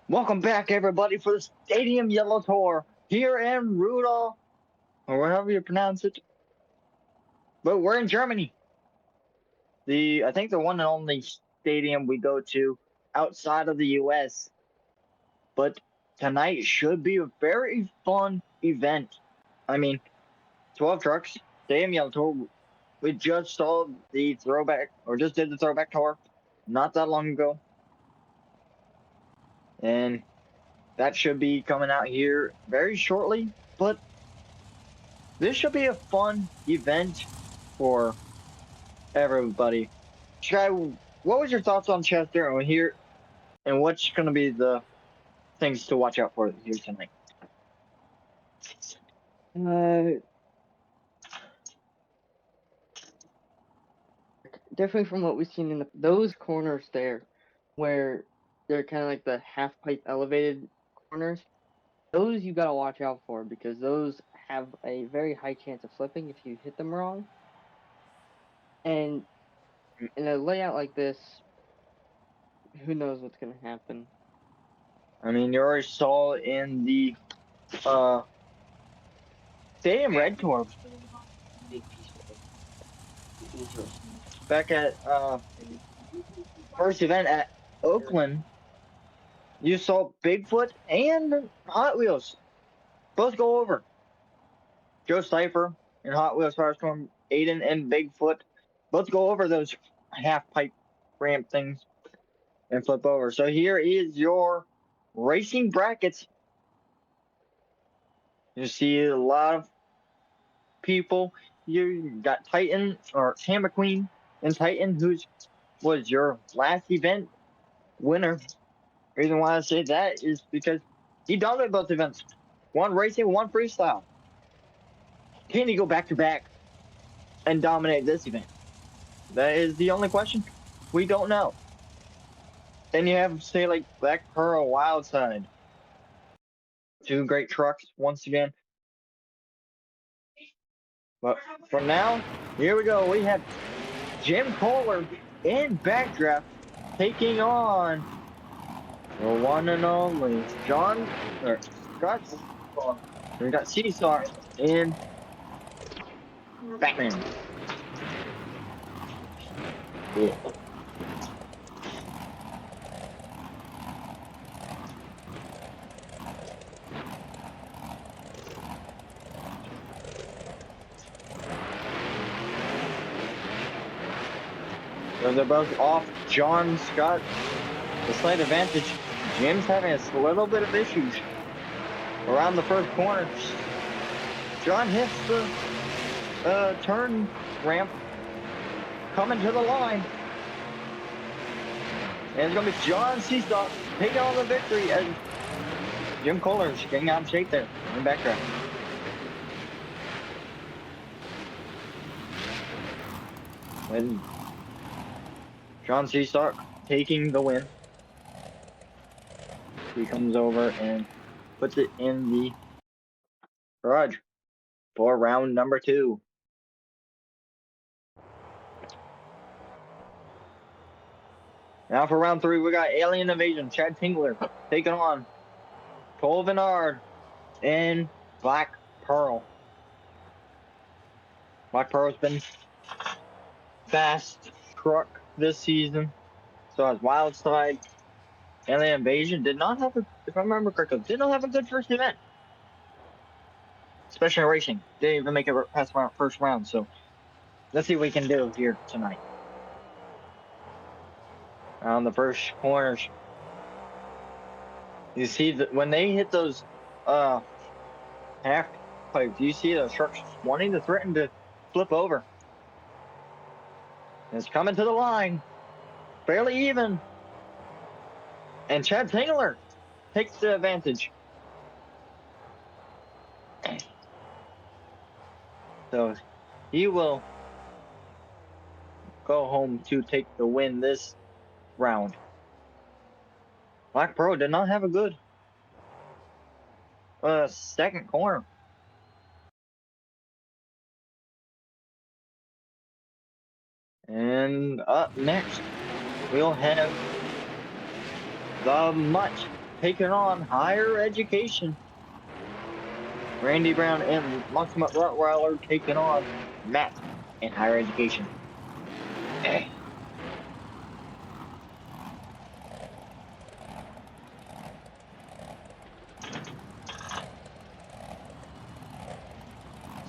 Welcome back, everybody, for the Stadium Yellow Tour here in Rudolf, or however you pronounce it. But we're in Germany. I think the one and only stadium we go to outside of the U.S. But tonight should be a very fun event. I mean, 12 trucks, Stadium Yellow Tour. We just saw the throwback, or just did the throwback tour not that long ago. And that should be coming out here very shortly. But this should be a fun event for everybody. Sky, what was your thoughts on Chester and here, and what's going to be the things to watch out for here tonight? Definitely from what we've seen in those corners there, where they're kind of like the half pipe elevated corners, those you got to watch out for because those have a very high chance of flipping if you hit them wrong. And in a layout like this, who knows what's going to happen. I mean, you already saw in the Stadium Red Tour back at first event at Oakland, you saw Bigfoot and Hot Wheels both go over. Joe Cipher and Hot Wheels Firestorm, Aiden and Bigfoot both go over those half pipe ramp things and flip over. So here is your racing brackets. You see a lot of people. You got Titan or Sam McQueen and Titan, who was your last event winner. Reason why I say that is because he dominated both events. One racing, one freestyle. Can he go back to back and dominate this event? That is the only question. We don't know. Then you have, say, like Black Pearl, Wildside. Two great trucks once again. But for now, here we go. We have Jim Kohler in backdraft taking on the one and only Scott. We got Seesaw in Batman. Yeah. So they're both off John Scott. The slight advantage. Jim's having a little bit of issues around the first corner. John hits the turn ramp coming to the line. And it's going to be John Seesaw taking on the victory as Jim Kohler's getting out of shape there in the background. And John Seesaw taking the win. He comes over and puts it in the garage for round number 2. Now for round 3, we got Alien Invasion, Chad Tingler taking on Cole Vinard and Black Pearl. Black Pearl's been fast truck this season. So as Wildside, Alien Invasion did not have if I remember correctly, did not have a good first event. Especially in racing. Didn't even make it past first round. So let's see what we can do here tonight. On the first corners, you see that when they hit those half pipes, you see those trucks wanting to threaten to flip over. It's coming to the line, fairly even, and Chad Tingler takes the advantage. So he will go home to take the win this round. Black Pearl did not have a good second corner. And up next, we'll have The Mutt taking on Higher Education. Randy Brown and Maximum Rottweiler taking on Matt in Higher Education.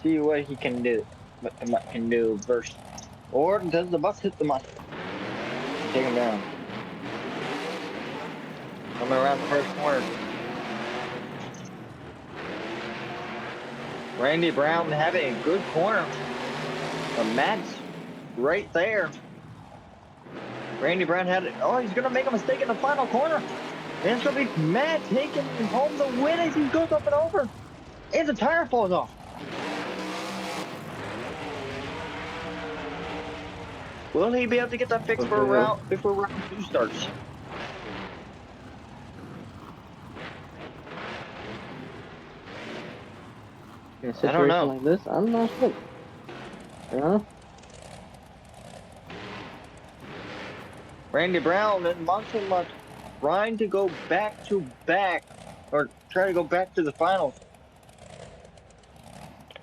See what he can do. What the Mutt can do first. Or does the bus hit the Mutt? Take him down. Coming around the first corner. Randy Brown having a good corner. But Matt's right there. Randy Brown had it. Oh, he's going to make a mistake in the final corner. And it's going to be Matt taking home the win as he goes up and over. And the tire falls off. Will he be able to get that fixed for before round 2 starts? In a situation like this, I'm not sure. Yeah. Randy Brown and Monson trying to go back to back, or try to go back to the finals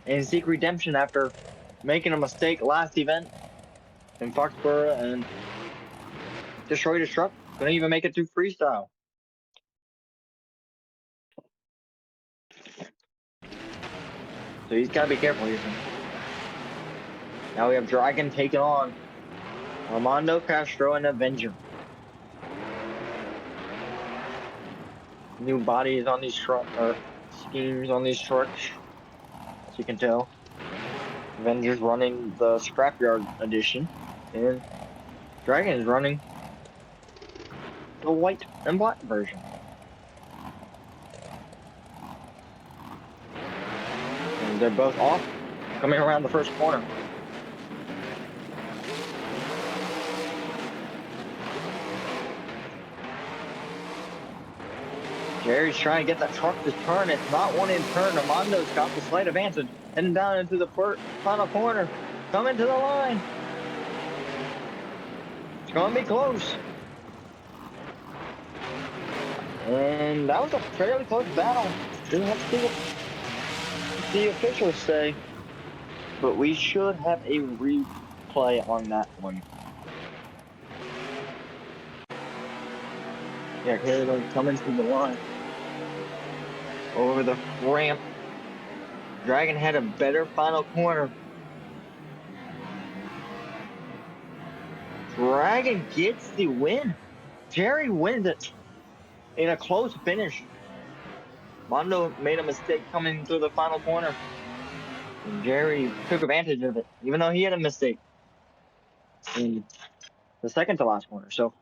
and seek redemption after making a mistake last event in Foxborough and destroyed his truck. Couldn't even make it through freestyle. So he's got to be careful here. Now we have Dragon taking on Armando Castro and Avenger. New bodies on these trucks, or schemes on these trucks, as you can tell. Avenger's running the Scrapyard edition, and Dragon is running the white and black version. And they're both off, coming around the first corner. Jerry's trying to get that truck to turn. It's not one in turn. Armando's got the slight advantage. Heading down into the final corner. Coming to the line. It's going to be close. And that was a fairly close battle. Didn't have to see what the officials say. But we should have a replay on that one. Yeah, here they're coming to the line. Over the ramp. Dragon had a better final corner. Dragon gets the win. Jerry wins it in a close finish. Mondo made a mistake coming through the final corner. And Jerry took advantage of it, even though he had a mistake in the second to last corner. So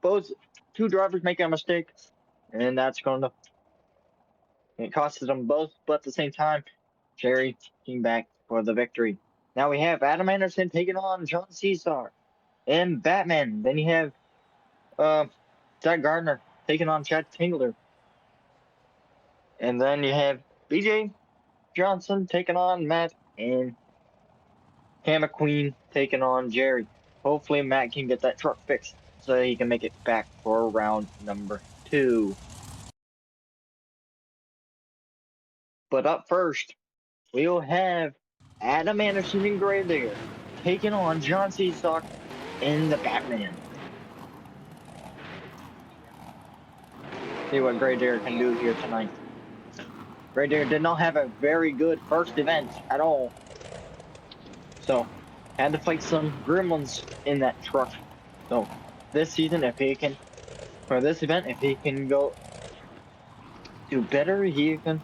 both two drivers making a mistake, and that's going to it cost them both, but at the same time, Jerry came back for the victory. Now we have Adam Anderson taking on John Cesar and Batman. Then you have Zach Gardner taking on Chad Tingler. And then you have BJ Johnson taking on Matt and Cam McQueen taking on Jerry. Hopefully Matt can get that truck fixed so he can make it back for round number 2. But up first, we'll have Adam Anderson and Gray there taking on John Cesar and the Batman. See what Gray Dare can do here tonight. Gray Dare did not have a very good first event at all. So, had to fight some gremlins in that truck. So, this season, if he can, for this event, if he can go do better, he can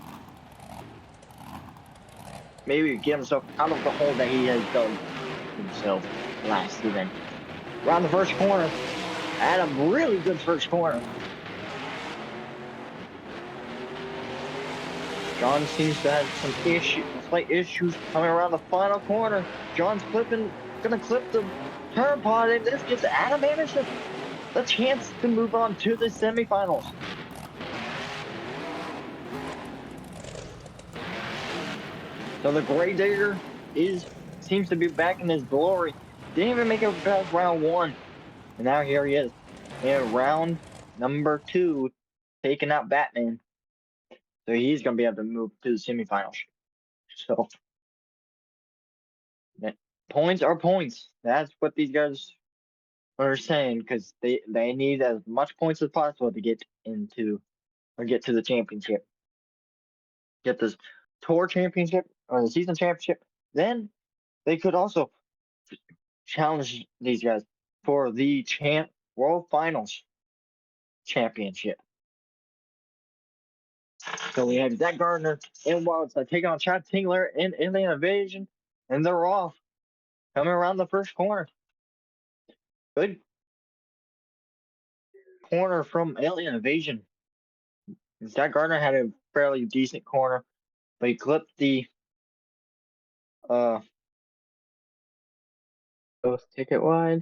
maybe get himself out of the hole that he has dug himself last event. Around the first corner, Adam, really good first corner. John seems to have some slight issues coming around the final corner. John's gonna clip the turn pod, and this gives Adam Anderson the chance to move on to the semifinals. So the Gray Digger seems to be back in his glory. Didn't even make it past round 1, and now here he is. in round number 2, taking out Batman. So he's going to be able to move to the semifinals. So points are points. That's what these guys are saying because they need as much points as possible to get into or get to the championship. Get this tour championship or the season championship. Then they could also challenge these guys for the World Finals championship. So we have Zach Gardner and Wildside taking on Chad Tingler in Alien Invasion, and they're off coming around the first corner. Good corner from Alien Invasion. Zach Gardner had a fairly decent corner, but he clipped the Both ticket wide.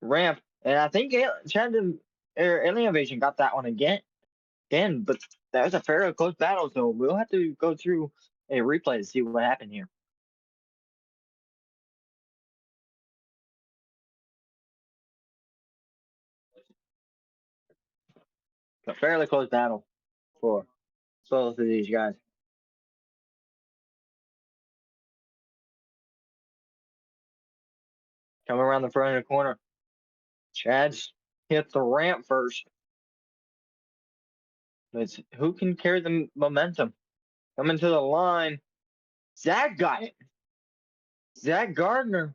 ramp, and I think Alien Invasion got that one again, but that was a fairly close battle, so we'll have to go through a replay to see what happened here. A fairly close battle for both of these guys. Coming around the front of the corner. Chad's hit the ramp first. It's who can carry the momentum? Coming to the line. Zach got it. Zach Gardner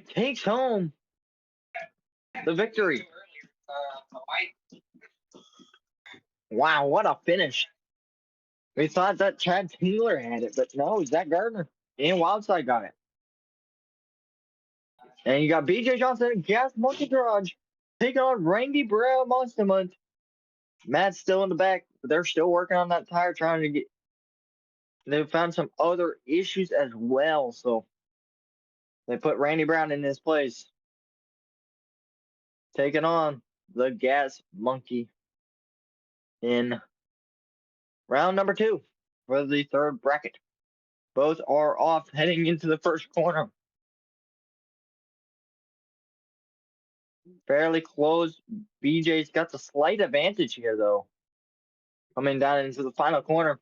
takes home the victory. Wow, what a finish. We thought that Chad Taylor had it, but no, Zach Gardner and Wildside got it. And you got BJ Johnson and Gas Monkey Garage taking on Randy Brown Monster Month. Matt's still in the back, but they're still working on that tire, trying to get. They found some other issues as well, so they put Randy Brown in his place, taking on the Gas Monkey in round number 2 for the third bracket. Both are off heading into the first corner. Fairly close. BJ's got the slight advantage here, though. Coming down into the final corner.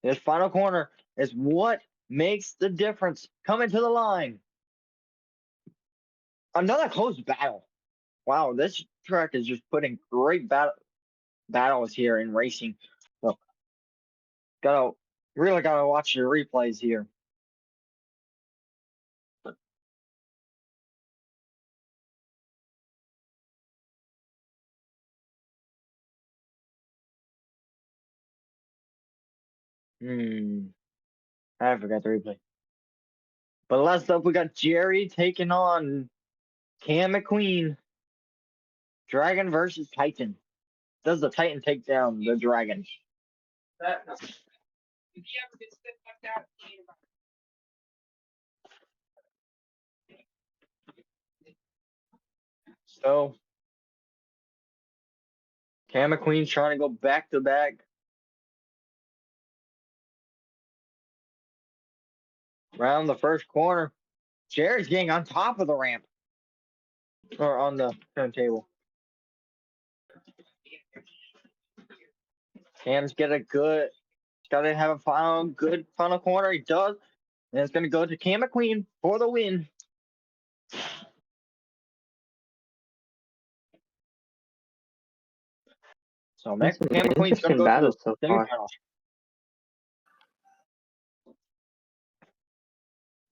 This final corner is what makes the difference. Coming to the line. Another close battle. Wow, this track is just putting great battles here in racing. So, really gotta watch the replays here. I forgot the replay. But last up, we got Jerry taking on Cam McQueen. Dragon versus Titan. Does the Titan take down the Dragon? So, Cam McQueen's trying to go back to back. Round the first corner. Jerry's getting on top of the ramp. Or on the turntable. Cam's got to have a good final corner. He does. And it's going to go to Cam McQueen for the win. So Cam McQueen's going to go to the semifinals.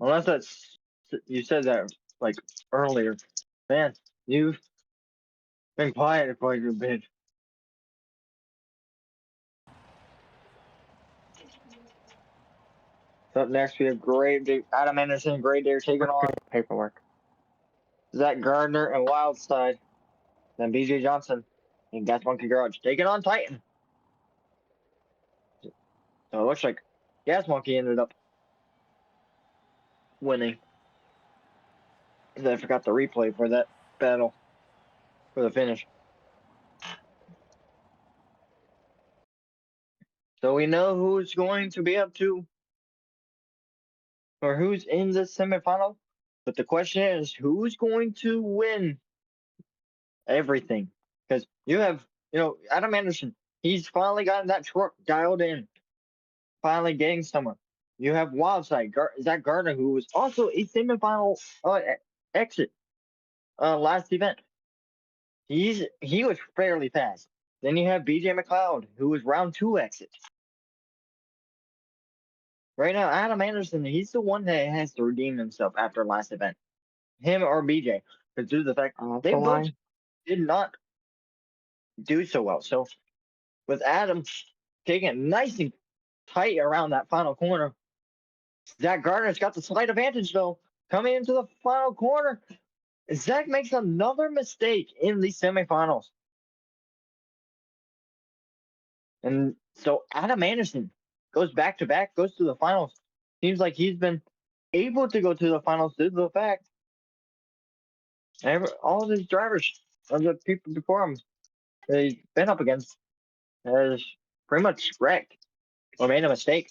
Unless you said that like earlier. Man, you've been quiet for your bit. So up next we have Adam Anderson, Great Dare taking on Paperwork. Zach Gardner and Wildside. Then BJ Johnson and Gas Monkey Garage taking on Titan. So it looks like Gas Monkey ended up winning. I forgot the replay for that battle for the finish. So we know who's going to be up to, or who's in the semifinal. But the question is, who's going to win everything? Because you have, Adam Anderson. He's finally gotten that truck dialed in, finally getting somewhere. You have Wildside, Zach Gardner, who was also a semifinal exit last event. He was fairly fast. Then you have BJ McLeod, who was round 2 exit. Right now, Adam Anderson, he's the one that has to redeem himself after last event. Him or BJ, because due to the fact Off they the both line. did not do so well. So with Adam taking it nice and tight around that final corner, Zach Gardner's got the slight advantage though. Coming into the final corner, Zach makes another mistake in the semifinals. And so Adam Anderson goes back to back, goes to the finals. Seems like he's been able to go to the finals due to the fact all of his drivers, of the people before him, they've been up against, has pretty much wrecked or made a mistake.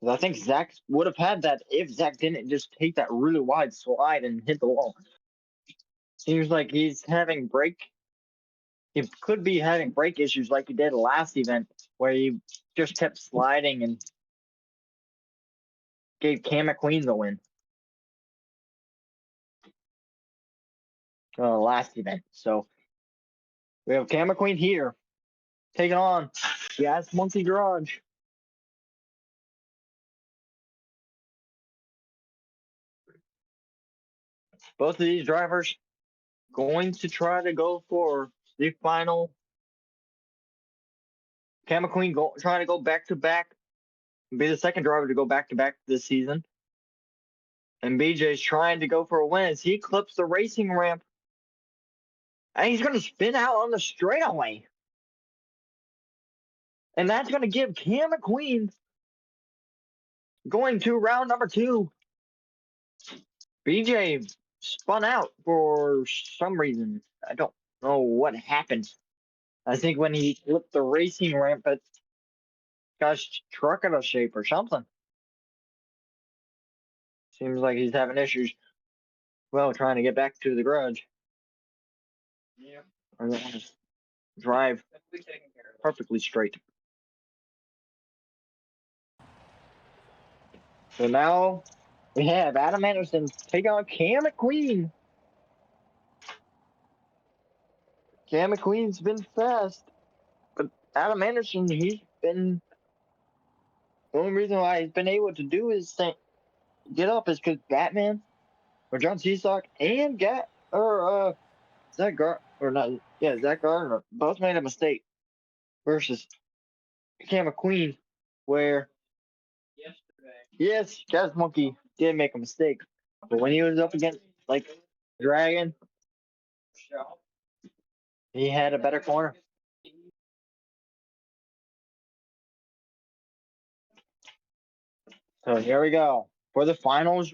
I think Zach would have had that if Zach didn't just take that really wide slide and hit the wall. Seems like he's having brake. He could be having brake issues like he did last event, where he just kept sliding and gave Cam McQueen the win. Last event. So we have Cam McQueen here taking on Gas Monkey Garage. Both of these drivers going to try to go for the final. Cam McQueen trying to go back to back, be the second driver to go back to back this season. And BJ's trying to go for a win as he clips the racing ramp. And he's going to spin out on the straightaway. And that's going to give Cam McQueen going to round number 2. BJ spun out for some reason. I don't know what happened. I think when he flipped the racing ramp, it got his truck out of shape or something. Seems like he's having issues. Well, trying to get back to the garage. Yeah. Or they want to drive perfectly straight. So now we have Adam Anderson take on Cam McQueen. Cam McQueen's been fast, but Adam Anderson, he's been. The only reason why he's been able to do his thing, get up is because Batman or John Seastock and Zach Gardner both made a mistake versus Cam McQueen, where yes, Gas Monkey did make a mistake, but when he was up against like Dragon, he had a better corner. So here we go for the finals,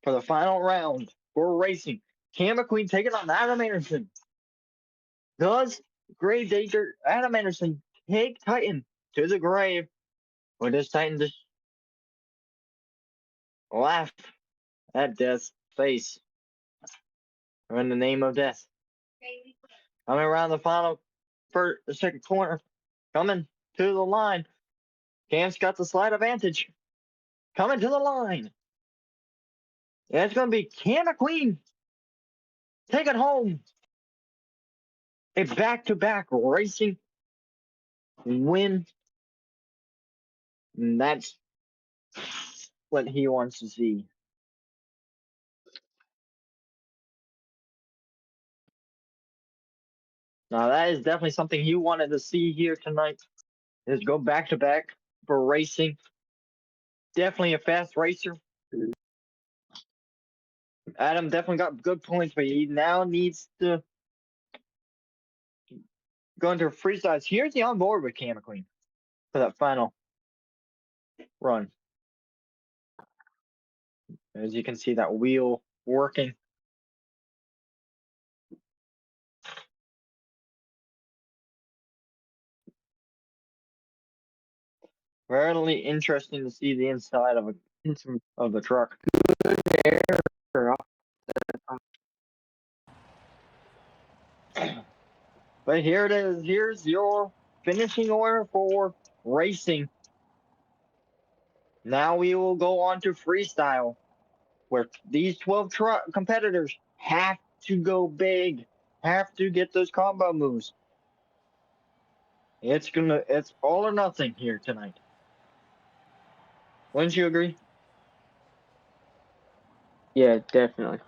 for the final round for racing. Cam McQueen taking on Adam Anderson. Does Grave Danger Adam Anderson take Titan to the grave, or does Titan just laugh at Death's face or in the name of Death? Coming around the final for the second corner, coming to the line. Cam's got the slight advantage. Coming to the line. And it's going to be Cam McQueen. Take it home. A back-to-back racing win. And that's what he wants to see. Now that is definitely something he wanted to see here tonight. Is go back-to-back for racing. Definitely a fast racer. Adam definitely got good points, but he now needs to go into freestyles. Here's the on board with Cam McQueen for that final run. As you can see, that wheel working. Very interesting to see the inside of And some the truck. good air off But here it is. Here's your finishing order for racing. Now we will go on to freestyle, where these 12 competitors have to go big, have to get those combo moves. It's all or nothing here tonight. Wouldn't you agree? Yeah, definitely.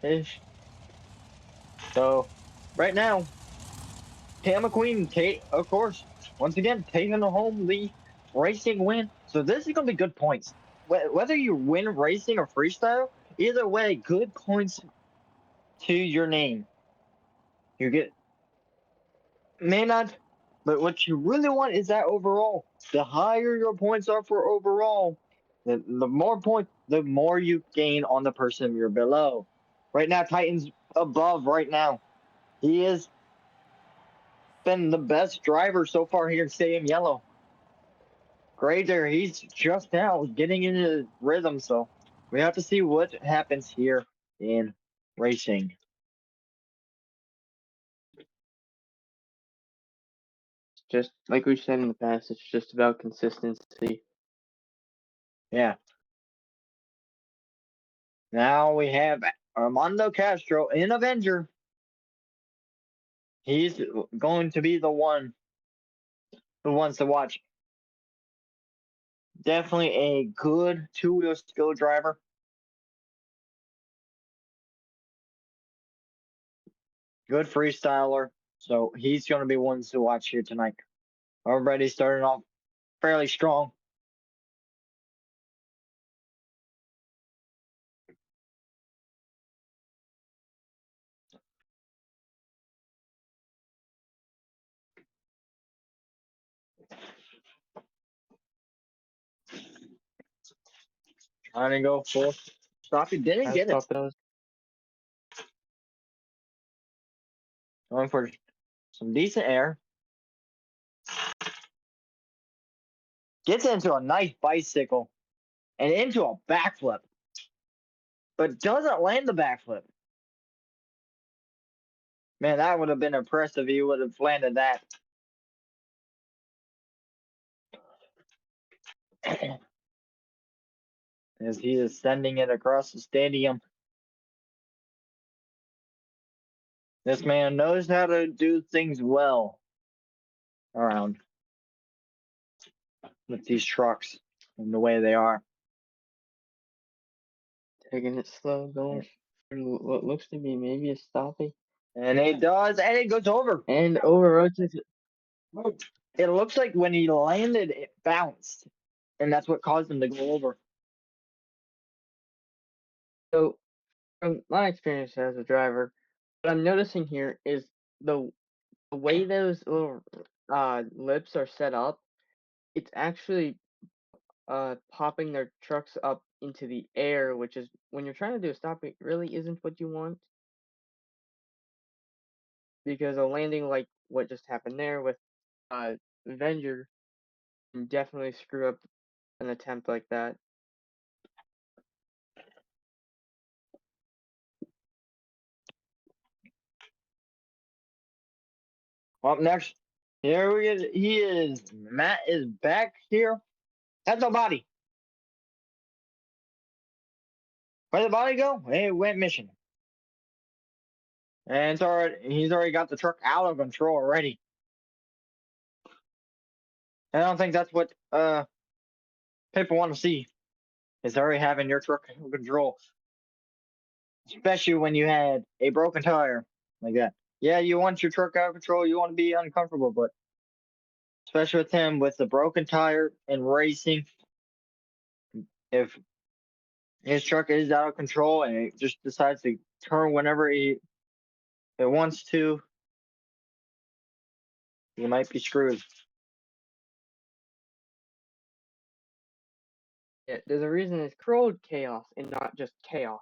Ish. So, right now, Tam McQueen, of course, once again, taking home the racing win. So this is going to be good points. Whether you win racing or freestyle, either way, good points to your name. You get, may not, but what you really want is that overall. The higher your points are for overall, the more points, the more you gain on the person you're below. Right now, Titan's above right now. He has been the best driver so far here in Stadium Yellow. Great there. He's just now getting into rhythm, so we have to see what happens here in racing. Just like we've said in the past, it's just about consistency. Yeah. Now we have Armando Castro in Avenger. He's going to be the one who wants to watch. Definitely a good two-wheel skill driver. Good freestyler. So he's going to be one to watch here tonight. Already starting off fairly strong. Trying to go full stop. He didn't get it. Going for some decent air. Gets into a nice bicycle and into a backflip, but doesn't land the backflip. Man, that would have been impressive if he would have landed that. As he is sending it across the stadium. This man knows how to do things well around with these trucks and the way they are. Taking it slow, going for what looks to be maybe a stoppie. And it does, and it goes over. And overrotates it. It looks like when he landed, it bounced, and that's what caused him to go over. So, from my experience as a driver, what I'm noticing here is the way those little lips are set up. It's actually popping their trucks up into the air, which is when you're trying to do a stop, it really isn't what you want. Because a landing like what just happened there with Avenger can definitely screw up an attempt like that. Up next, here we get. He is Matt is back here. That's no body. Where'd the body go? It went missing. And he's already got the truck out of control already. I don't think that's what people want to see. Is already having your truck out of control. Especially when you had a broken tire like that. Yeah, you want your truck out of control, you want to be uncomfortable, but especially with him with the broken tire and racing, if his truck is out of control and it just decides to turn whenever it wants to, you might be screwed. Yeah, there's a reason it's called chaos and not just chaos.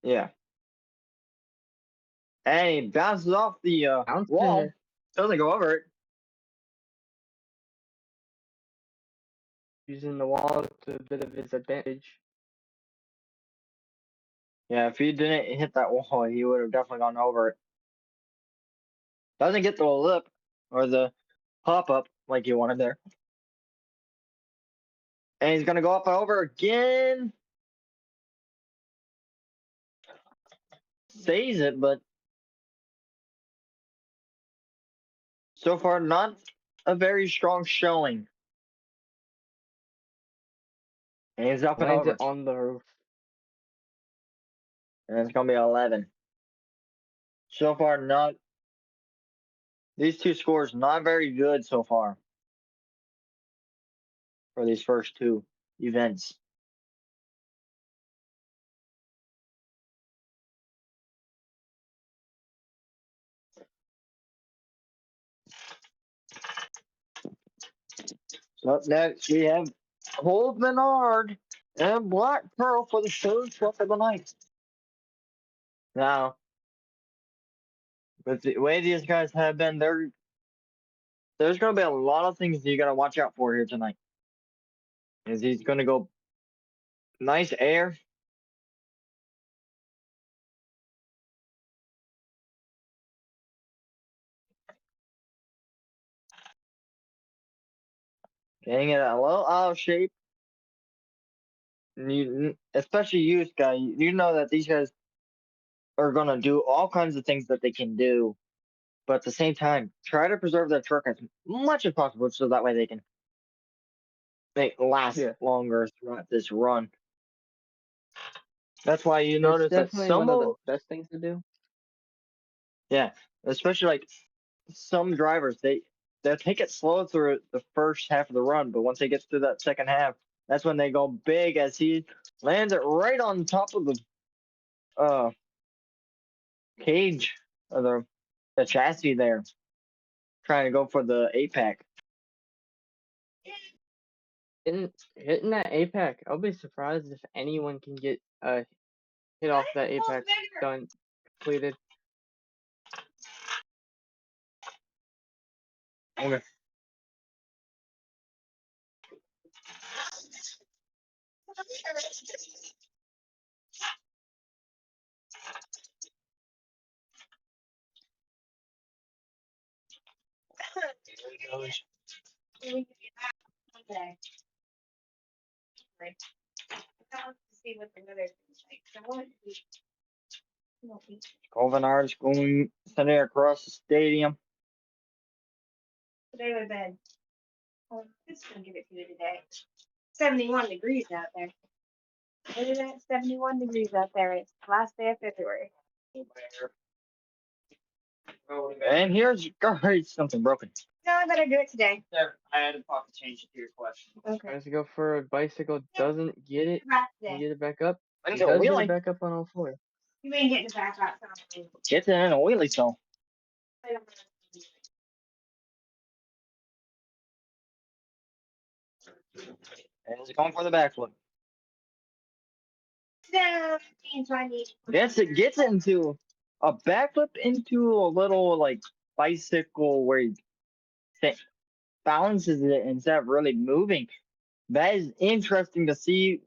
Yeah. And he bounces off the Bouncing wall. it. Doesn't go over it. Using the wall to a bit of his advantage. Yeah, if he didn't hit that wall, he would have definitely gone over it. Doesn't get the lip or the pop up like you wanted there. And he's gonna go up and over again. Saves it, but so far not a very strong showing. And he's up and Lands over. it on the roof. And it's gonna be 11. So far, not these two scores not very good so far for these first two events. So up next we have Cold Menard and Black Pearl for the third trip of the night. Now, with the way these guys have been, there's going to be a lot of things you got to watch out for here tonight. Is he's going to go nice air. Getting it a little out of shape. You, especially you, guy, you know that these guys are going to do all kinds of things that they can do. But at the same time, try to preserve their truck as much as possible so that way they can last longer throughout this run. That's why you It's notice that definitely one of the best things to do. yeah, especially like some drivers, they'll take it slow through the first half of the run, but once they get through that second half, that's when they go big as he lands it right on top of the uh cage or the chassis there, trying to go for the apex. Hitting that apex, I'll be surprised if anyone can get hit off that apex done completed. Okay. Colvinard's going sending it across the stadium. Today would have been, oh, it's gonna give it to you today. 71 degrees out there. Look at that, 71 degrees out there. It's the last day of February. And here's something broken. No, I better do it today. I had to talk to change it to your question. Okay. Tries to go for a bicycle, doesn't get it. Back Can today. get it back up. He Into a does get wheelie. it back up on all four. You ain't getting it back out. Gets it in a wheelie, so. And he's going for the backflip. Gets it into a backflip into a little like bicycle where he balances it instead of really moving. That is interesting to see.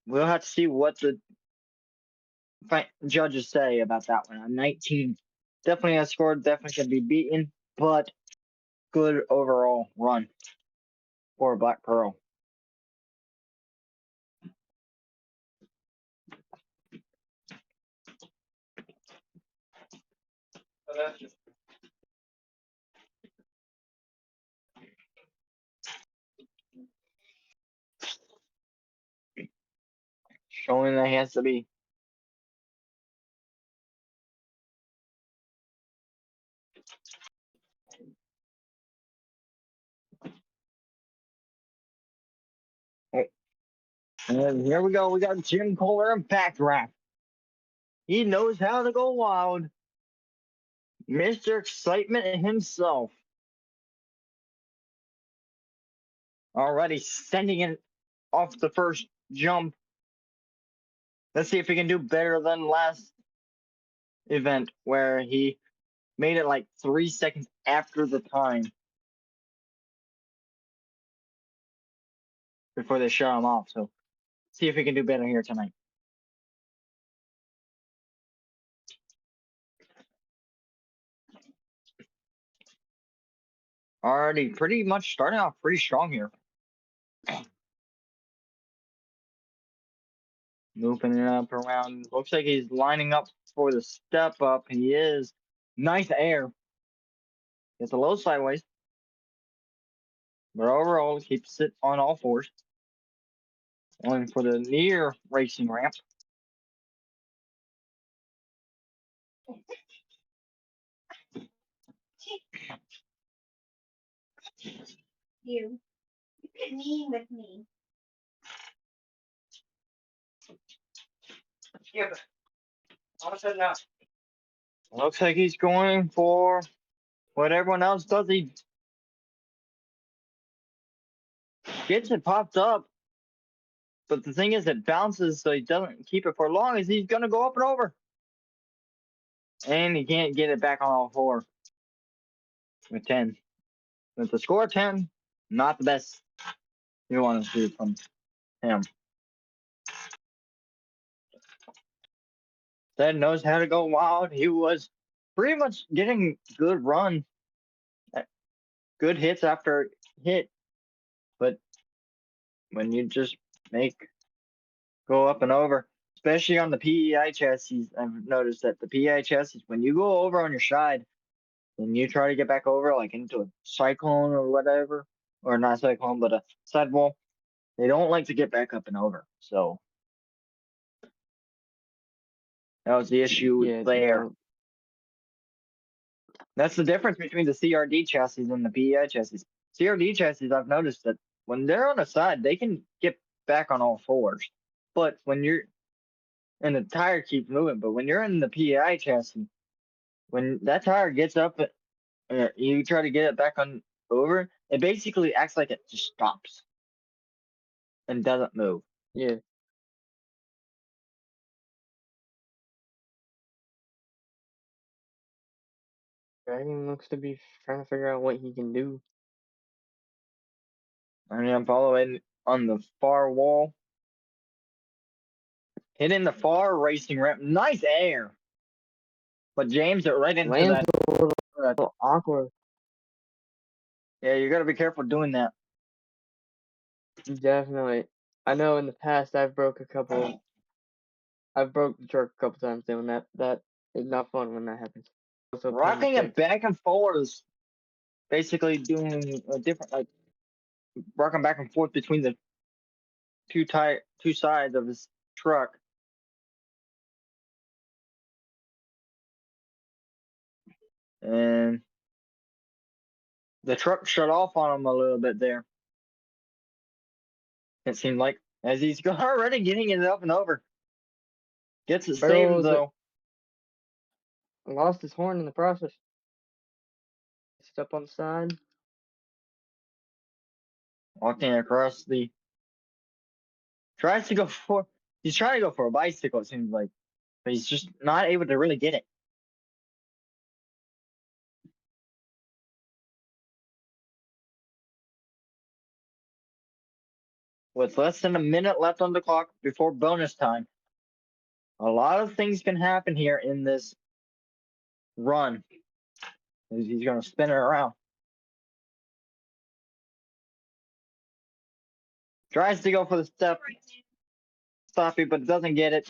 We'll have to see what the judges say about that one. On 19, definitely a score, definitely can be beaten, but good overall run for Black Pearl. Showing that he has to be. Oh. And here we go. We got Jim Kohler Impact Wrap. He knows how to go wild. Mr. Excitement himself. Already sending it off the first jump. Let's see if he can do better than last event where he made it like 3 seconds after the time before they shut him off. So see if he can do better here tonight. Already pretty much starting off pretty strong here. Moving it up around. Looks like he's lining up for the step up. He is. Nice air. It's a little sideways. But overall, keeps it on all fours. Going for the near racing ramp. You get mean with me. Yeah, but looks like he's going for what everyone else does. He gets it popped up. But the thing is, it bounces, so he doesn't keep it for long as he's going to go up and over. And he can't get it back on all four with 10. With the score 10, not the best you want to see from him. Ted knows how to go wild. He was pretty much getting good run, good hits after hit. But when you just make go up and over, especially on the PEI chassis, I've noticed that the PEI chassis, when you go over on your side, and you try to get back over like into a cyclone or whatever, or not cyclone, but a sidewall, they don't like to get back up and over. So that was the issue Yeah, there. no. That's the difference between the CRD chassis and the PEI chassis. CRD chassis, I've noticed that when they're on the side, they can get back on all fours. But when you're and the tire keeps moving, but when you're in the PEI chassis, when that tire gets up, you try to get it back on over, it basically acts like it just stops and doesn't move. Yeah. Dragon looks to be trying to figure out what he can do. And I'm following on the far wall. Hitting the far racing ramp. Nice air. But James it right into Lands that. a little awkward. Yeah, you gotta be careful doing that. Definitely. I know in the past I've broke the truck a couple times doing that. That is not fun when that happens. Also plenty Rocking it fixed. back and forth is basically doing a different like rocking back and forth between the two sides of his truck. And the truck shut off on him a little bit there. It seemed like as he's already getting it up and over. Gets it saved though. Lost his horn in the process. Step on the side. Walking across the tries to go for he's trying to go for a bicycle, it seems like. But he's just not able to really get it. With less than a minute left on the clock before bonus time, a lot of things can happen here in this run. He's going to spin it around. Tries to go for the step, stoppy, but doesn't get it.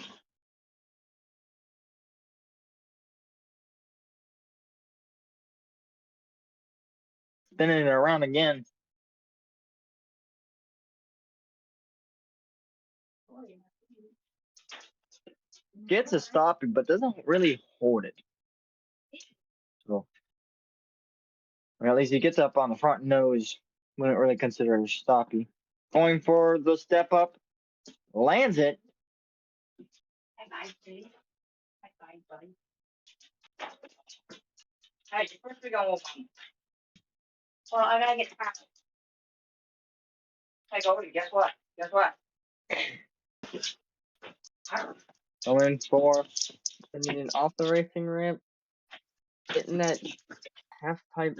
Spinning it around again. Gets a stoppy, but doesn't really hold it. So, or at least he gets up on the front nose. Wouldn't really consider it a stoppy. Going for the step up, lands it. Bye, buddy. Bye, buddy. All right, first we go. Well, I gotta get past. Hey, Goldie, guess what? Guess what? Going for sending it off the racing ramp, hitting that half pipe.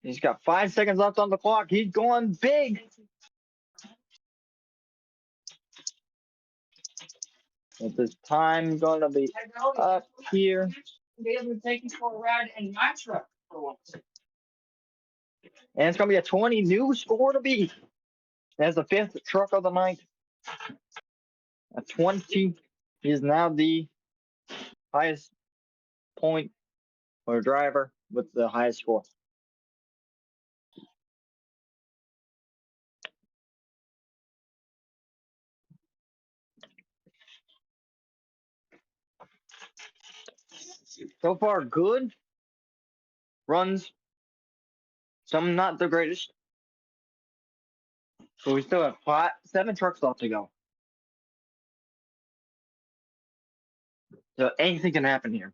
He's got 5 seconds left on the clock. He's going big. Is this time going to be up here? Be able to take you for a ride in my truck for once. And it's going to be a 20 new score to beat. That's the 5th truck of the night. A 20 is now the highest point or driver with the highest score. So far, good runs. Some not the greatest. But we still have 7 trucks left to go. So anything can happen here.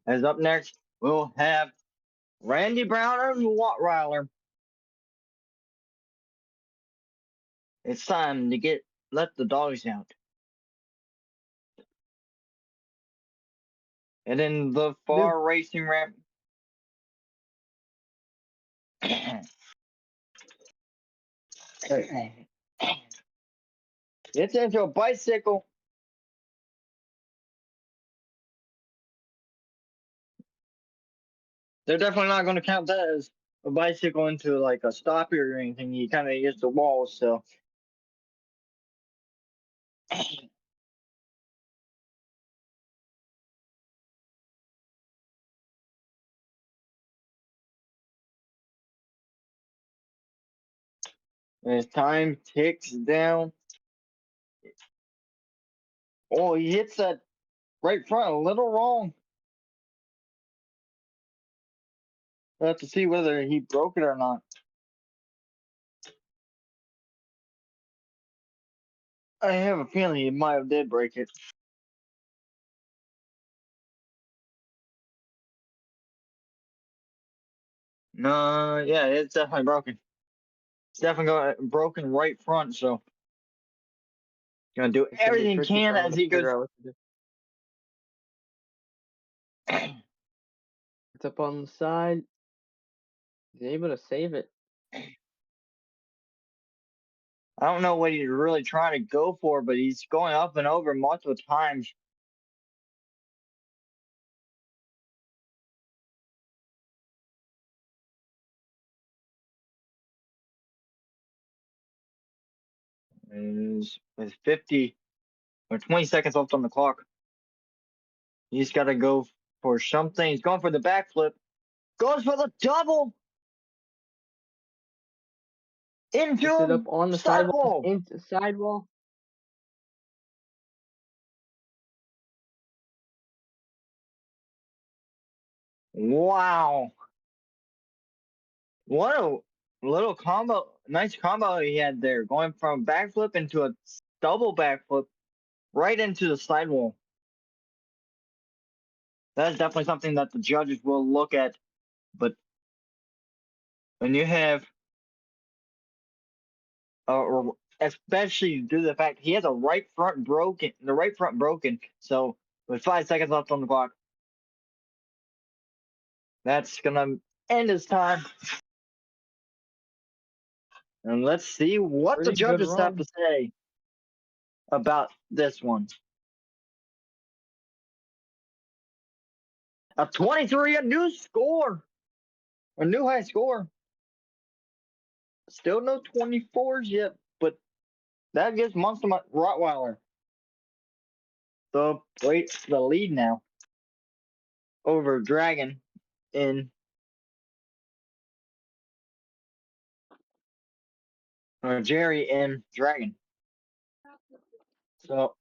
As up next, we'll have Randy Brown and Rottweiler. It's time to let the dogs out. And then the far racing ramp. It's into a bicycle. They're definitely not going to count that as a bicycle into like a stop here or anything. He kind of hits the wall, so. As time ticks down. Oh, he hits that right front a little wrong. We'll have to see whether he broke it or not. I have a feeling he might have did break it. No, yeah, it's definitely broken. It's definitely broken right front, so gonna do everything he can as he goes. It's up on the side. He's able to save it. I don't know what he's really trying to go for, but he's going up and over multiple times. With 50 or 20 seconds left on the clock. He's got to go for something. He's going for the backflip. Goes for the double. Into it up on the sidewall. Into sidewall. Wow. What a little combo. Nice combo he had there. Going from backflip into a double backflip right into the sidewall. That's definitely something that the judges will look at. But when you have, especially due to the fact he has the right front broken. So with 5 seconds left on the clock, that's gonna end his time. And let's see what the judges have to say about this one. A 23, a new score. A new high score. Still no 24s yet, but that gives Monster Rottweiler the lead now over Dragon in Jerry and Dragon. So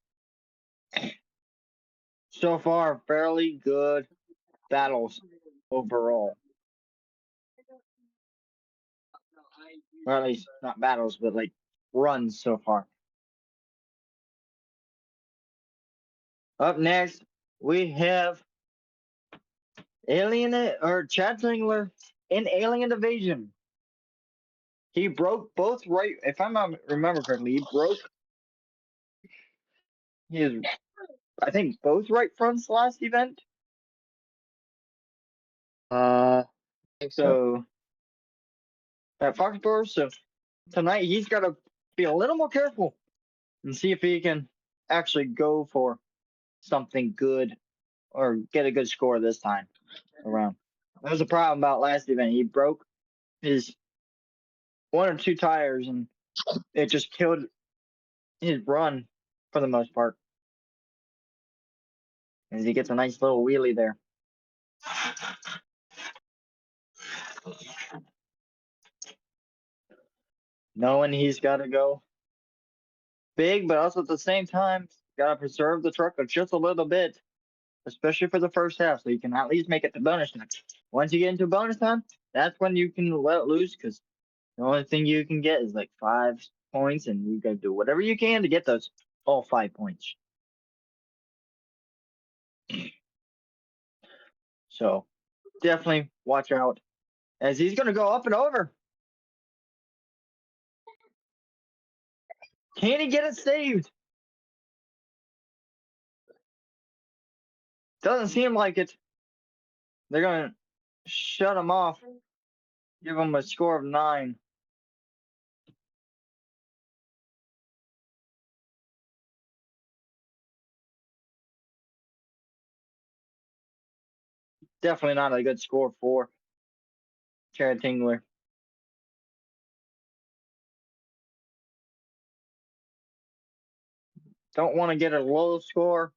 far, fairly good battles overall. Or at least not battles, but like runs so far. Up next, we have Alien or Chad Singler in Alien Invasion. He broke both right. If I remember correctly, he broke his, I think, both right fronts last event. I think so. So at Foxborough, so tonight he's got to be a little more careful and see if he can actually go for something good or get a good score this time around. That was a problem about last event. He broke his one or two tires and it just killed his run for the most part. As he gets a nice little wheelie there. Knowing he's got to go big, but also at the same time, got to preserve the truck just a little bit, especially for the first half, so you can at least make it to bonus time. Once you get into bonus time, that's when you can let it loose because the only thing you can get is like 5 points, and you got to do whatever you can to get those all 5 points. So definitely watch out as he's going to go up and over. Can he get it saved? Doesn't seem like it. They're going to shut him off, give him a score of 9. Definitely not a good score for Chad Tingler. Don't want to get a low score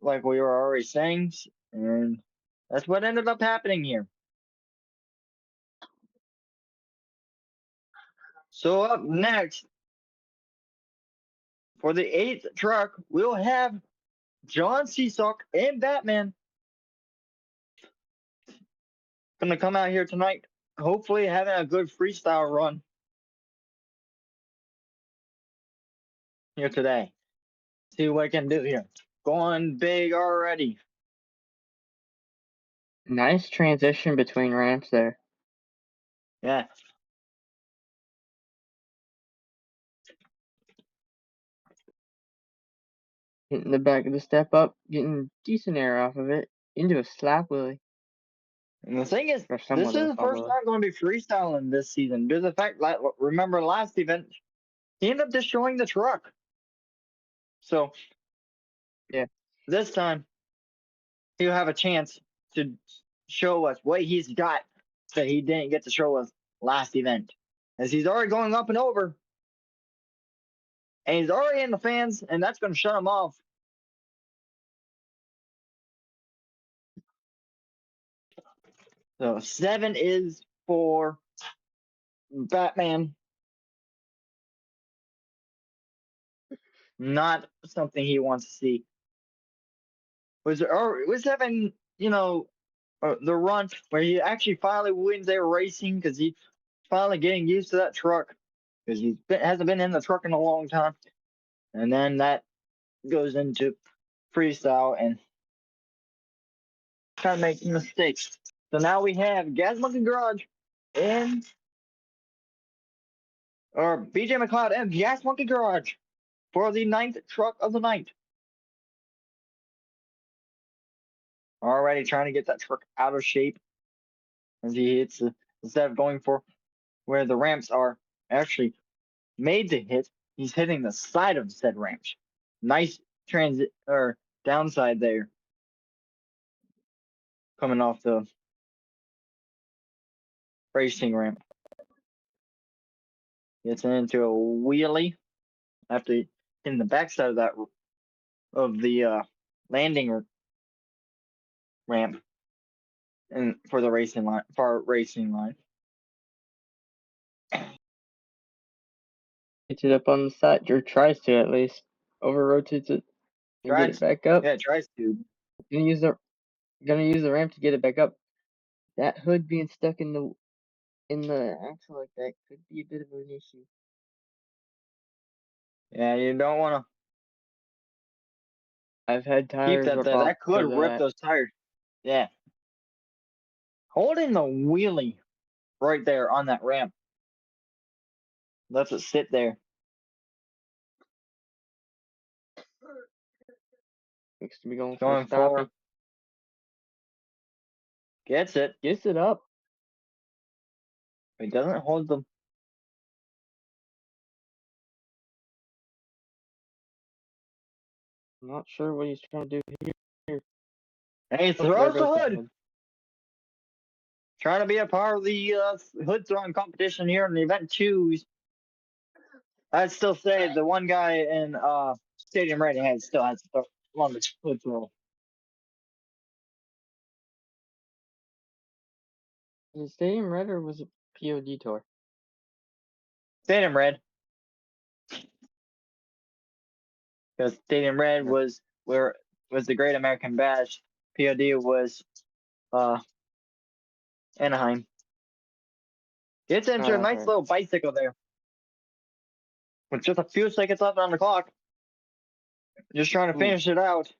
like we were already saying, and that's what ended up happening here. So up next, for the 8th truck, we'll have John Seesock and Batman gonna come out here tonight. Hopefully having a good freestyle run here today. See what I can do here. Going big already. Nice transition between ramps there. Yeah. Hitting the back of the step up, getting decent air off of it, into a slap wheelie. And the thing is, Or this somewhat is of a the first wheelie. time going to be freestyling this season due to the fact that, remember last event, he ended up destroying the truck. So, yeah, this time, he'll have a chance to show us what he's got that he didn't get to show us last event. As he's already going up and over, and he's already in the fans, and that's going to shut him off. So 7 is for Batman. Not something he wants to see. Was having the run where he actually finally wins a racing because he's finally getting used to that truck because hasn't been in the truck in a long time, and then that goes into freestyle and kind of making mistakes. So now we have Gas Monkey Garage and or BJ McLeod and Gas Monkey Garage for the 9th truck of the night. Already trying to get that truck out of shape as he hits instead of going for where the ramps are actually made to hit, he's hitting the side of said ramps. Nice transit or downside there. Coming off the racing ramp. Gets into a wheelie after in the backside of the landing ramp and for the racing line far racing line. Gets it up on the side, or tries to at least. Over rotates it and get it back up. Yeah, tries to. Gonna use the ramp to get it back up. That hood being stuck in the axle like that could be a bit of an issue. Yeah, you don't want I've had to keep tires that there. That could for rip that. those tires. Yeah. Holding the wheelie right there on that ramp. Lets it sit there. Looks to be going for Going a stoppie. for. Gets it. Gets it up. He doesn't hold the. I'm not sure what he's trying to do here. And he Oh, there throws the goes hood. Trying to be a part of the hood throwing competition here in the event 2. I'd still say the one guy in Stadium Red still has the longest hood throw. Was it Stadium Red or was it POD Tour? Stadium Red. Because Stadium Red Yeah. was the Great American Bash. POD was Anaheim. Gets into a nice Okay. little bicycle there. With just a few seconds left on the clock. Just trying to finish it out.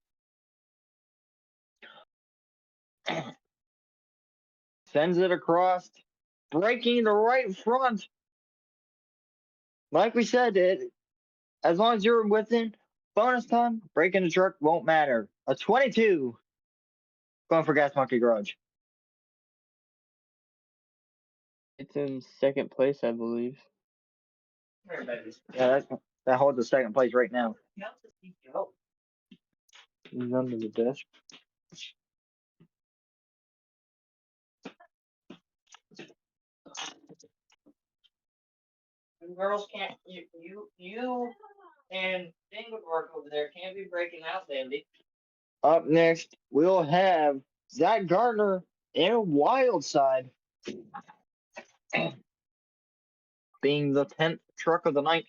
Sends it across. Breaking the right front. Like we said, as long as you're within bonus time, breaking the truck won't matter. A 22. Going for Gas Monkey Garage. It's in second place, I believe. Yeah, that holds the second place right now. He's under the desk. Girls can't. You and Dingleberg over there can't be breaking out, Sandy. Up next, we'll have Zach Gardner and Wildside being the 10th truck of the night.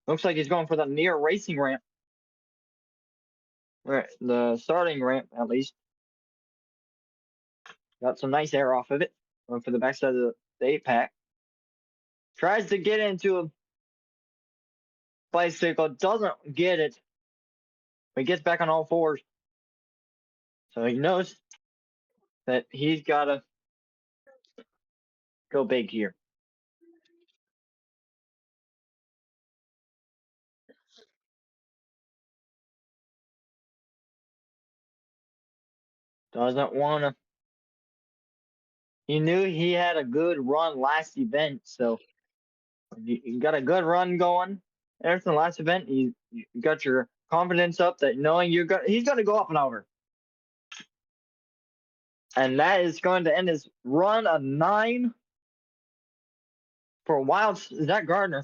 Looks like he's going for the near racing ramp. Right, the starting ramp, at least. Got some nice air off of it. Going for the backside of the 8-pack. Tries to get into a bicycle, doesn't get it. But he gets back on all fours. So he knows that he's got to go big here. Doesn't want to. He knew he had a good run last event, so you got a good run going. After the last event, you got your confidence up that knowing he's going to go up and over. And that is going to end his run of 9 for Zach Gardner.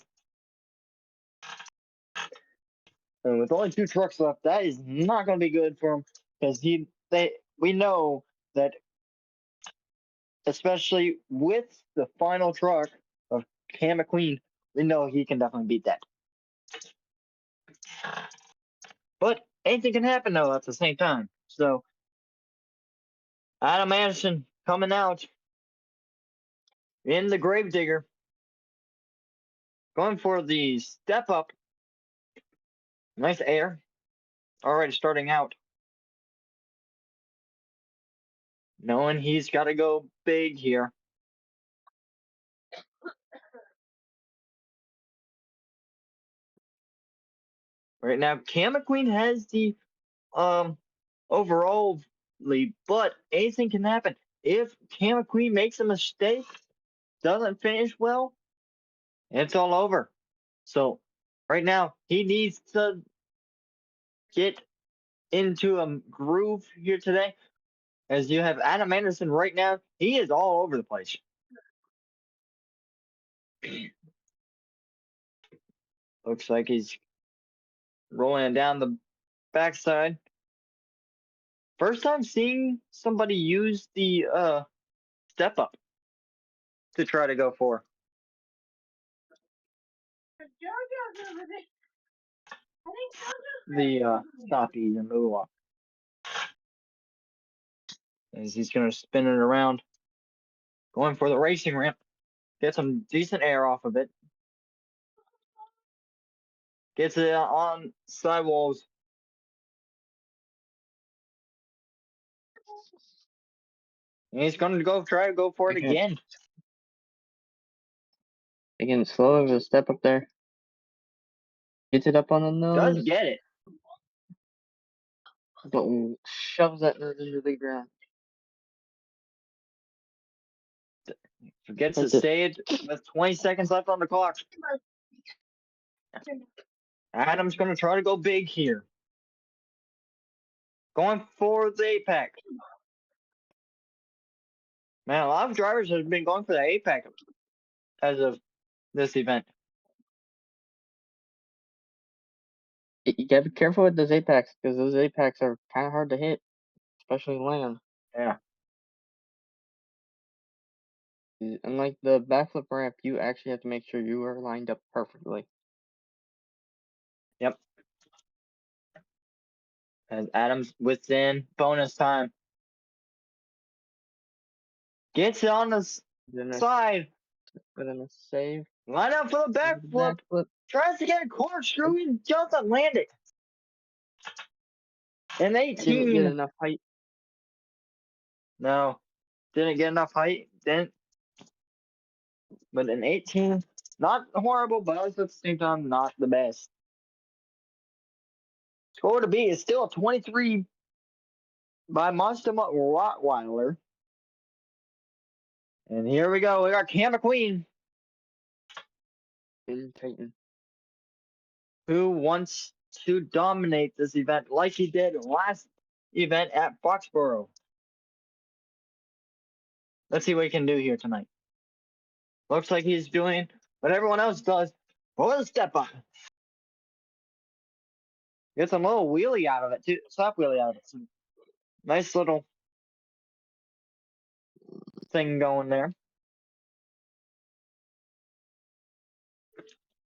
And with only 2 trucks left, that is not going to be good for him because we know that, especially with the final truck of Cam McQueen, we know he can definitely beat that. But anything can happen though at the same time. So Adam Anderson coming out in the Gravedigger, going for the step up. Nice air. Already starting out. Knowing he's got to go big here. Right now, Cam McQueen has the overall lead, but anything can happen. If Cam McQueen makes a mistake, doesn't finish well, it's all over. So right now, he needs to get into a groove here today. As you have Adam Anderson right now, he is all over the place. Looks like he's rolling it down the backside. First time seeing somebody use the step up to try to go for the stoppies and move off. As he's going to spin it around. Going for the racing ramp. Get some decent air off of it. Gets it on sidewalls. And he's going to try to go for it again. Again, slow of a step up there. Gets it up on the nose. Does get it. But shoves that nose into the ground. Forgets to save with 20 seconds left on the clock. Adam's going to try to go big here. Going for the apex. Man, a lot of drivers have been going for the apex as of this event. You gotta be careful with those apex because those apex are kind of hard to hit, especially land. Yeah. Unlike the backflip ramp, you actually have to make sure you are lined up perfectly. Yep. As Adams within bonus time. Gets it on the side. But in a save. Line up for the backflip. Tries to get a corkscrew and doesn't land it. An 18. Didn't get enough height. No. Didn't get enough height. Didn't. But an 18, not horrible, but also at the same time, not the best. Score to beat is still a 23 by Monster Rottweiler. And here we go. We got Cam McQueen. Titan. Who wants to dominate this event like he did last event at Foxborough. Let's see what he can do here tonight. Looks like he's doing what everyone else does. For the step up. Gets a little wheelie out of it, too. Stop wheelie out of it. Some nice little thing going there.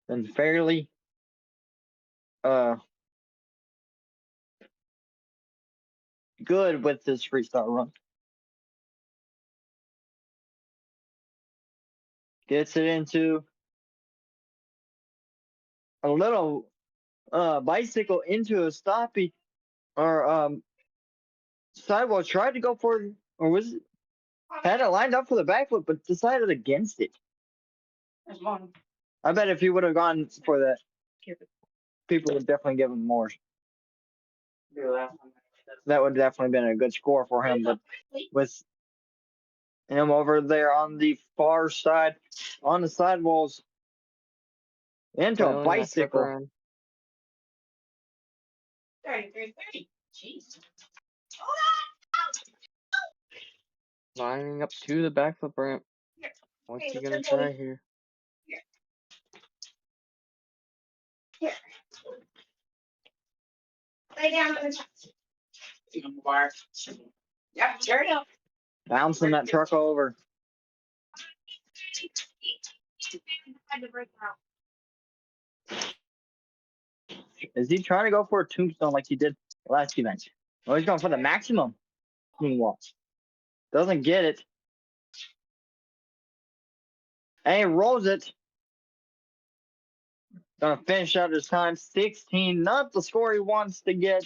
And fairly good with this freestyle run. Gets it into a little bicycle into a stoppy or sidewall. Tried to go for it, or was it? Had it lined up for the backflip, but decided against it. I bet if he would have gone for that, people would definitely give him more. That would definitely been a good score for him, but with him over there on the far side, on the sidewalls, into a bicycle. 30. Jeez. Lining up to the backflip ramp. What's he gonna try here? Here. Lay down on the truck. Yep, turn up. Bouncing that truck over. Is he trying to go for a tombstone like he did last event? Oh, he's going for the maximum moonwalk. Doesn't get it. And he rolls it. Gonna finish out his time. 16, not the score he wants to get.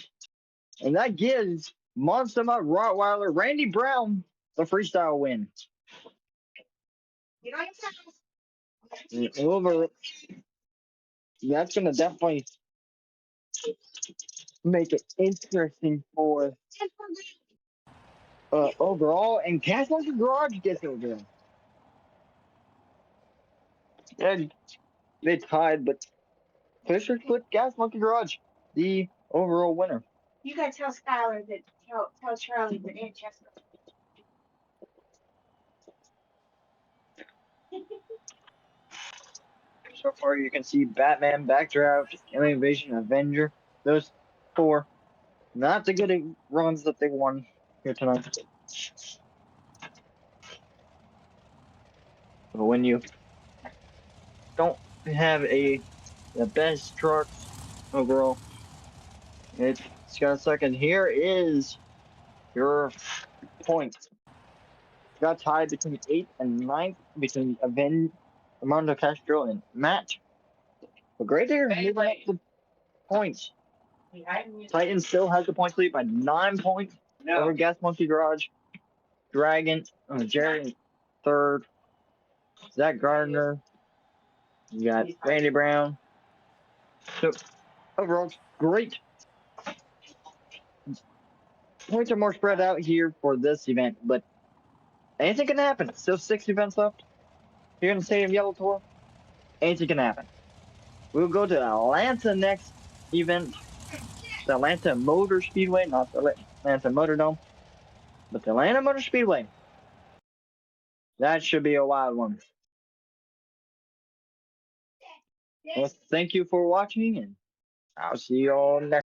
And that gives Monster Rottweiler Randy Brown the freestyle win. Over. That's gonna definitely make it interesting for overall. And Castle's Garage gets over there. And they tied, but Fisher put Gas Monkey Garage the overall winner. You gotta tell Skylar that tell Charlie that Aunt Jessica. So far, you can see Batman, Backdraft, Alien Invasion, Avenger. Those four, not the good runs that they won here tonight. But when you don't have the best trucks overall, it's got a second. Here is your points. Got tied between 8th and 9th between Armando Castro and Matt. But great there, moving up the points. Titan still has the points lead by 9 points over Gas Monkey Garage. Dragon, Jerry third, Zach Gardner. You got Randy Brown. So overall, great. Points are more spread out here for this event, but anything can happen. Still 6 events left here in the Stadium Yellow Tour. Anything can happen. We'll go to Atlanta next event. The Atlanta Motor Speedway, not the Atlanta Motor Dome, but the Atlanta Motor Speedway. That should be a wild one. Well, thank you for watching, and I'll see you all next